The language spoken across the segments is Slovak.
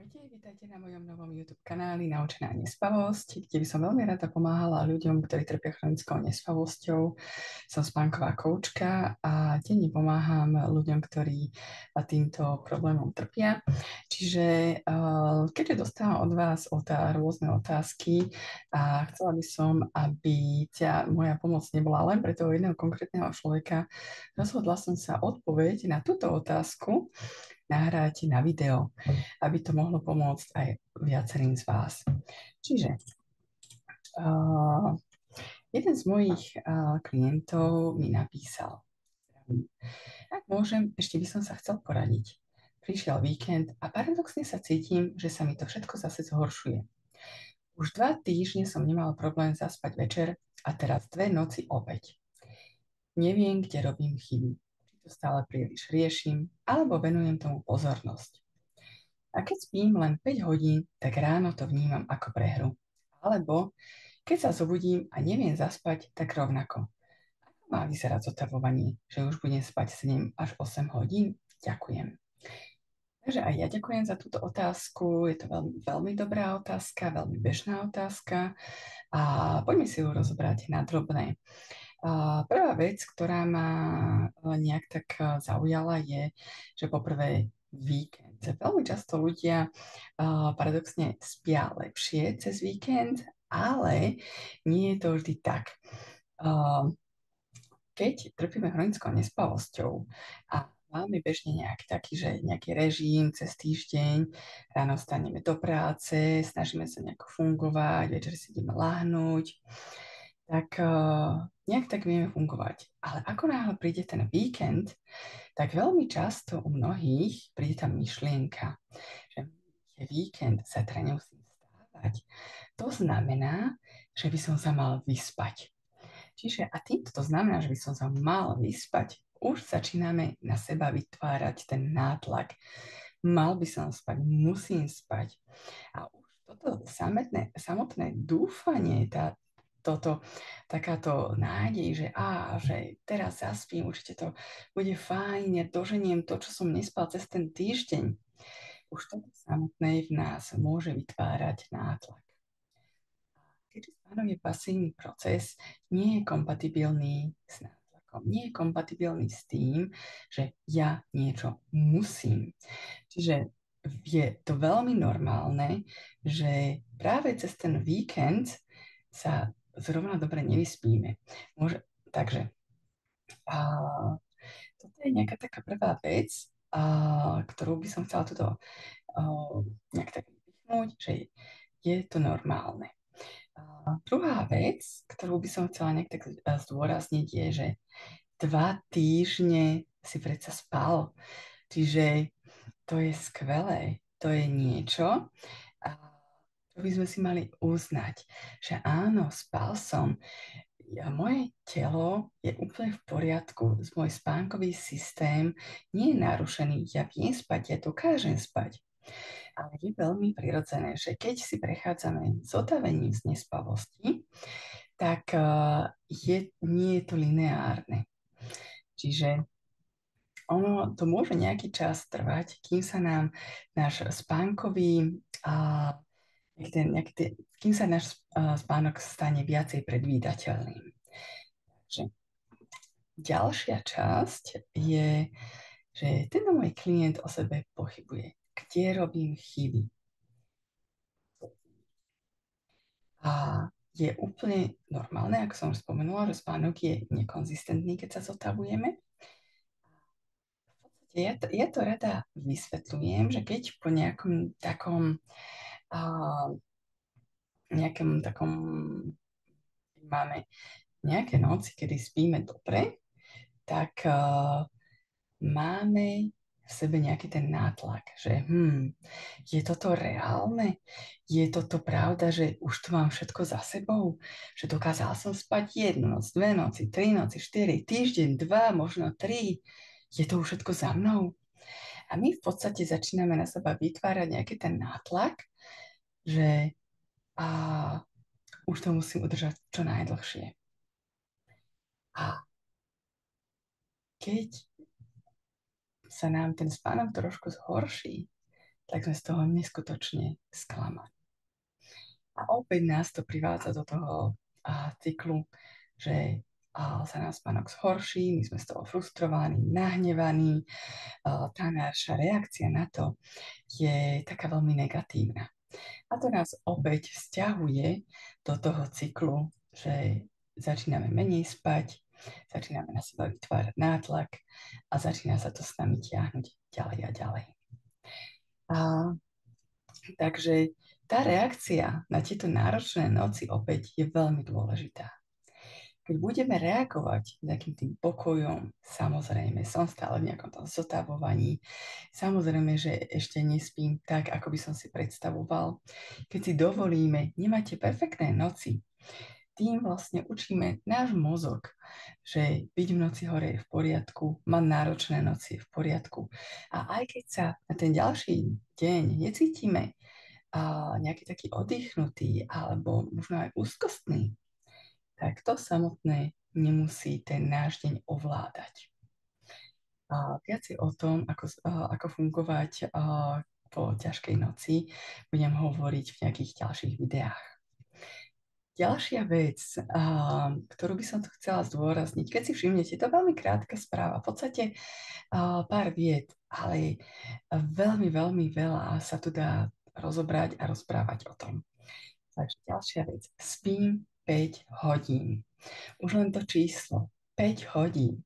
Ahojte, vítajte na mojom novom YouTube kanáli Naučená nespavosť, kde by som veľmi rada pomáhala ľuďom, ktorí trpia chronickou nespavosťou. Som spánková koučka a denne pomáham ľuďom, ktorí týmto problémom trpia. Čiže keďže dostávam od vás rôzne otázky a chcela by som, aby moja pomoc nebola len pre toho jedného konkrétneho človeka, rozhodla som sa odpoveď na túto otázku nahrať na video, aby to mohlo pomôcť aj viacerým z vás. Čiže jeden z mojich klientov mi napísal: ak môžem, ešte by som sa chcel poradiť. Prišiel víkend a paradoxne sa cítim, že sa mi to všetko zase zhoršuje. Už 2 týždne som nemal problém zaspať večer a teraz 2 noci opäť. Neviem, kde robím chyby. Či to stále príliš riešim, alebo venujem tomu pozornosť. A keď spím len 5 hodín, tak ráno to vnímam ako prehru. Alebo keď sa zobudím a neviem zaspať, tak rovnako. Ako má vyzerať zotavovanie, že už budem spať 7 až 8 hodín? Ďakujem. Takže aj ja ďakujem za túto otázku. Je to veľmi, veľmi dobrá otázka, veľmi bežná otázka. A poďme si ju rozobrať na drobné. Prvá vec, ktorá ma nejak tak zaujala, je, že poprvé víkend. Veľmi často ľudia paradoxne spia lepšie cez víkend, ale nie je to vždy tak. Keď trpíme chronickou nespavosťou a máme bežne nejaký režim cez týždeň, ráno staneme do práce, snažíme sa nejako fungovať, večer si ideme láhnuť, tak nejak tak vieme fungovať. Ale ako náhle príde ten víkend, tak veľmi často u mnohých príde tá myšlienka, že je víkend, zajtra nemusím vstávať. To znamená, že by som sa mal vyspať. Čiže a týmto to znamená, že by som sa mal vyspať. Už začíname na seba vytvárať ten nátlak. Mal by som spať, musím spať. A už toto samotné dúfanie, takáto nádej, že teraz zaspím, určite to bude fajn, ja doženiem to, čo som nespal cez ten týždeň. Už toto samotné v nás môže vytvárať nátlak. Keďže spánok je pasívny proces, nie je kompatibilný s nátlakom, nie je kompatibilný s tým, že ja niečo musím. Čiže je to veľmi normálne, že práve cez ten víkend sa zrovna dobre nevyspíme. Takže toto je nejaká taká prvá vec, ktorú by som chcela tuto nejak tak vypichnúť, že je to normálne. Druhá vec, ktorú by som chcela nejak tak zdôrazniť, je, že 2 týždne si predsa spal. Čiže to je skvelé. To je niečo, čo by sme si mali uznať, že áno, spal som. Moje telo je úplne v poriadku, môj spánkový systém nie je narušený. Ja viem spať, ja dokážem spať. Ale je veľmi prirodzené, že keď si prechádzame zotavením z nespavosti, tak nie je to lineárne. Čiže ono to môže nejaký čas trvať, kým sa nám náš spánkový, kým sa náš spánok stane viacej predvídateľným. Takže ďalšia časť je, že tento môj klient o sebe pochybuje. Kde robím chyby? A je úplne normálne, ako som už spomenula, že spánok je nekonzistentný, keď sa zotavujeme. V podstate ja to rada vysvetľujem, že keď po nejakom takom máme nejaké noci, kedy spíme dobre, tak máme v sebe nejaký ten nátlak, že je toto reálne? Je toto pravda, že už to mám všetko za sebou? Že dokázal som spať 1 noc, 2 noci, 3 noci, 4, týždeň, 2, možno 3. Je to už všetko za mnou? A my v podstate začíname na seba vytvárať nejaký ten nátlak, že už to musím udržať čo najdlhšie. A keď sa nám ten spánok trošku zhorší, tak sme z toho neskutočne sklamali. A opäť nás to privádza do toho cyklu, že sa nám spánok zhorší, my sme z toho frustrovaní, nahnevaní. Tá naša reakcia na to je taká veľmi negatívna. A to nás opäť vzťahuje do toho cyklu, že začíname menej spať, začíname na seba vytvárať nátlak a začína sa to s nami tiahnuť ďalej a ďalej. Takže tá reakcia na tieto náročné noci opäť je veľmi dôležitá. Keď budeme reagovať nejakým tým pokojom, samozrejme, som stále v nejakom tom zotavovaní, samozrejme, že ešte nespím tak, ako by som si predstavoval. Keď si dovolíme, nemáte perfektné noci, tým vlastne učíme náš mozog, že byť v noci hore je v poriadku, mať náročné noci je v poriadku. A aj keď sa na ten ďalší deň necítime nejaký taký oddychnutý alebo možno aj úzkostný, tak to samotné nemusí ten náš deň ovládať. Viacej o tom, ako fungovať po ťažkej noci, budem hovoriť v nejakých ďalších videách. Ďalšia vec, ktorú by som tu chcela zdôrazniť, keď si všimnete, to je veľmi krátka správa, v podstate pár vied, ale veľmi, veľmi veľa sa tu dá rozobrať a rozprávať o tom. Takže ďalšia vec, spím 5 hodín. Už len to číslo 5 hodín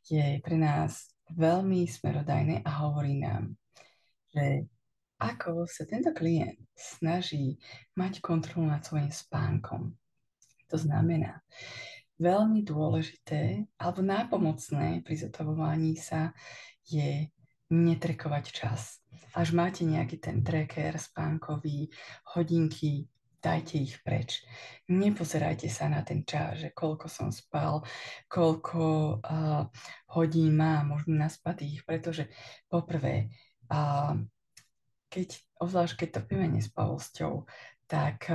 je pre nás veľmi smerodajné a hovorí nám, že ako sa tento klient snaží mať kontrolu nad svojím spánkom. To znamená, veľmi dôležité alebo nápomocné pri zotavovaní sa je netrekovať čas. Až máte nejaký ten tracker spánkový, hodinky, dajte ich preč. Nepozerajte sa na ten čas, že koľko som spal, koľko hodín mám možno naspatých, pretože poprvé, obzvlášť keď to pijeme nespavosťou, tak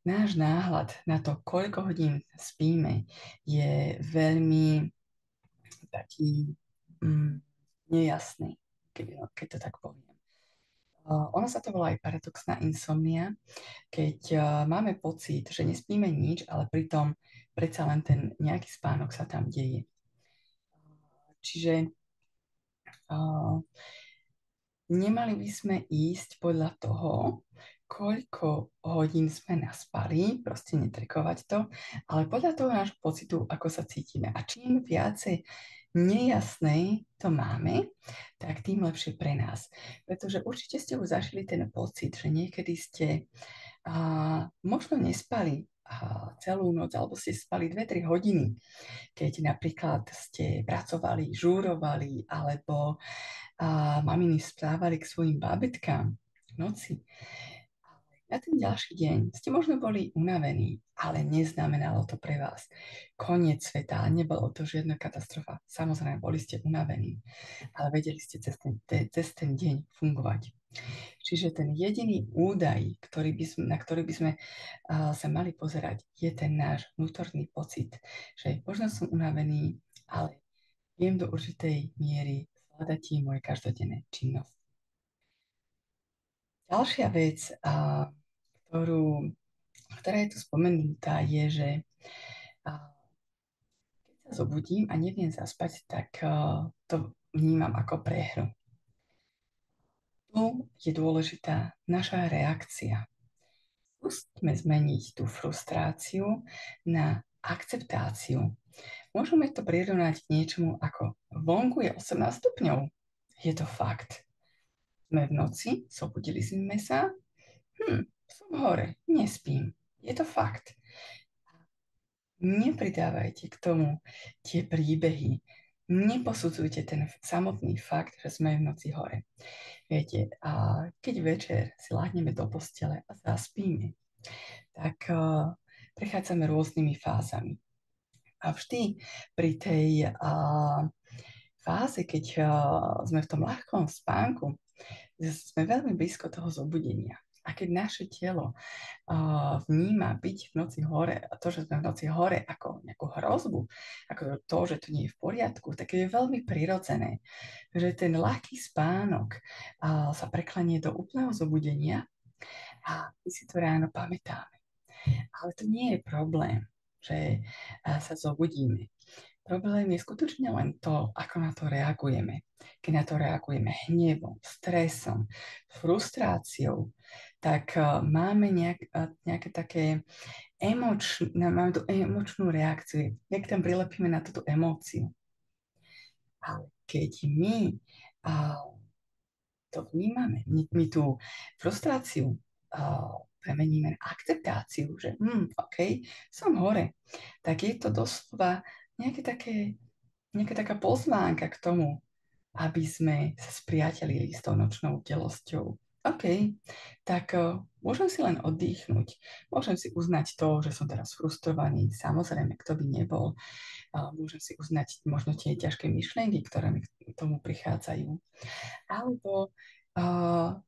náš náhľad na to, koľko hodín spíme, je veľmi taký nejasný, keď to tak poviem. Ono sa to volá aj paradoxná insomnia, keď máme pocit, že nespíme nič, ale pritom predsa len ten nejaký spánok sa tam deje. Čiže nemali by sme ísť podľa toho, koľko hodín sme naspali, proste netrekovať to, ale podľa toho nášho pocitu, ako sa cítime. A čím viacej nejasné to máme, tak tým lepšie pre nás. Pretože určite ste už zažili ten pocit, že niekedy ste možno nespali celú noc, alebo ste spali 2-3 hodiny, keď napríklad ste pracovali, žúrovali, alebo maminy spávali k svojim bábetkám v noci. Na ten ďalší deň ste možno boli unavení, ale neznamenalo to pre vás koniec sveta, nebolo to žiadna katastrofa. Samozrejme, boli ste unavení, ale vedeli ste cez ten deň fungovať. Čiže ten jediný údaj, na ktorý by sme sa mali pozerať, je ten náš vnútorný pocit, že možno som unavený, ale viem do určitej miery zvládať moje každodenné činnosť. Ďalšia vec, ktorá je tu spomenutá, je, že keď sa zobudím a neviem zaspať, tak to vnímam ako prehru. Tu je dôležitá naša reakcia. Skúsme zmeniť tú frustráciu na akceptáciu. Môžeme to prirovnať k niečomu ako vonku je 18 stupňov. Je to fakt. Sme v noci, zobudili sme sa, som hore, nespím. Je to fakt. Nepridávajte k tomu tie príbehy. Neposudzujte ten samotný fakt, že sme v noci hore. Viete, a keď večer si láhneme do postele a zaspíme, tak prechádzame rôznymi fázami. A vždy pri tej fáze, keď sme v tom ľahkom spánku, sme veľmi blízko toho zobudenia. A keď naše telo vníma byť v noci hore a to, že sme v noci hore ako nejakú hrozbu, ako to, že to nie je v poriadku, tak je veľmi prirodzené, že ten ľahký spánok sa preklanie do úplného zobudenia a my si to ráno pamätáme. Ale to nie je problém, že sa zobudíme. Problém je skutočne len to, ako na to reagujeme. Keď na to reagujeme hnevom, stresom, frustráciou, tak máme nejaké také máme tú emočnú reakciu, jak tam prilepíme na túto emóciu. Ale keď my to vnímame, my tú frustráciu premeníme na akceptáciu, že OK, som hore, tak je to doslova nejaké také, nejaká taká pozvánka k tomu, aby sme sa spriatelili s tou nočnou delosťou. OK, tak môžem si len oddychnúť. Môžem si uznať to, že som teraz frustrovaný. Samozrejme, kto by nebol. Môžem si uznať možno tie ťažké myšlienky, ktoré mi k tomu prichádzajú. Alebo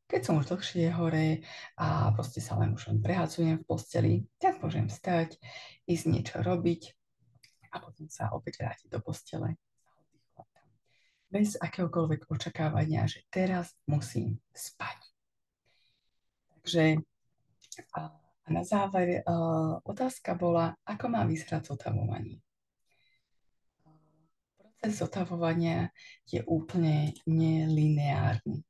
keď som už dlhšie hore a proste sa len prehádzujem v posteli, tak môžem vstať, ísť niečo robiť a potom sa opäť vrátiť do postele. Bez akéhokoľvek očakávania, že teraz musím spať. Takže a na záver otázka bola, ako má vyzerať zotavovanie. Proces zotavovania je úplne nelineárny.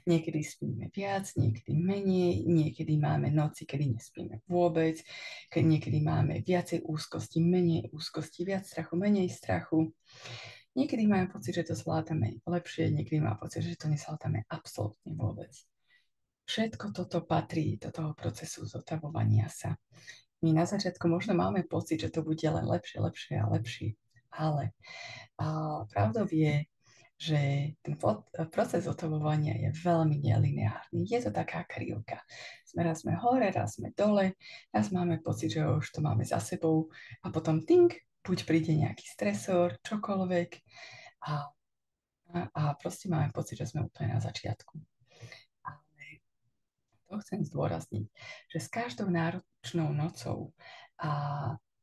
Niekedy spíme viac, niekedy menej, niekedy máme noci, kedy nespíme vôbec, keď niekedy máme viacej úzkosti, menej úzkosti, viac strachu, menej strachu. Niekedy máme pocit, že to zvládame lepšie, niekedy máme pocit, že to nezvládame absolútne vôbec. Všetko toto patrí do toho procesu zotavovania sa. My na začiatku možno máme pocit, že to bude len lepšie, lepšie a lepšie, ale pravdou je, že ten proces zotavovania je veľmi nelineárny. Je to taká krivka. Raz sme hore, raz sme dole, raz máme pocit, že už to máme za sebou a potom ting, buď príde nejaký stresor, čokoľvek a proste máme pocit, že sme úplne na začiatku. Ale to chcem zdôrazniť, že s každou náročnou nocou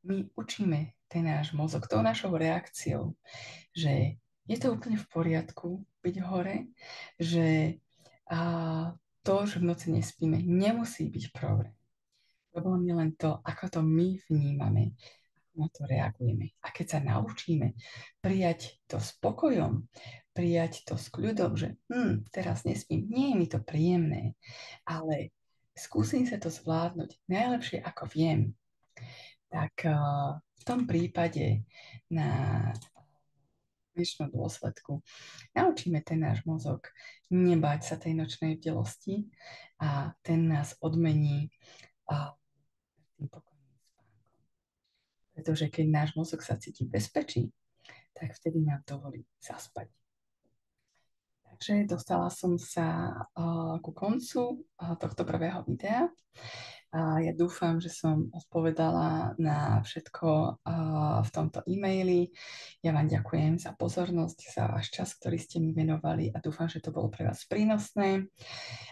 my učíme ten náš mozog tou našou reakciou, že je to úplne v poriadku byť hore, že to, že v noci nespíme, nemusí byť problém. Problém je len to, ako to my vnímame, ako na to reagujeme. A keď sa naučíme prijať to s pokojom, prijať to s kľudom, že teraz nespím, nie je mi to príjemné, ale skúsim sa to zvládnuť najlepšie, ako viem, tak v tom prípade na konečnom dôsledku naučíme ten náš mozog nebáť sa tej nočnej bdelosti a ten nás odmení tým pokojným spánkom. Pretože keď náš mozog sa cíti v bezpečí, tak vtedy nám dovolí zaspať. Takže dostala som sa ku koncu tohto prvého videa. Ja dúfam, že som odpovedala na všetko v tomto e-maili. Ja vám ďakujem za pozornosť, za váš čas, ktorý ste mi venovali a dúfam, že to bolo pre vás prínosné.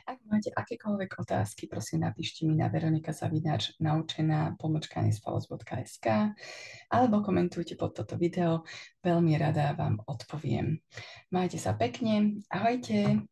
Ak máte akékoľvek otázky, prosím, napíšte mi na veronika@naučená-nespavosť.sk alebo komentujte pod toto video. Veľmi rada vám odpoviem. Majte sa pekne. Ahojte.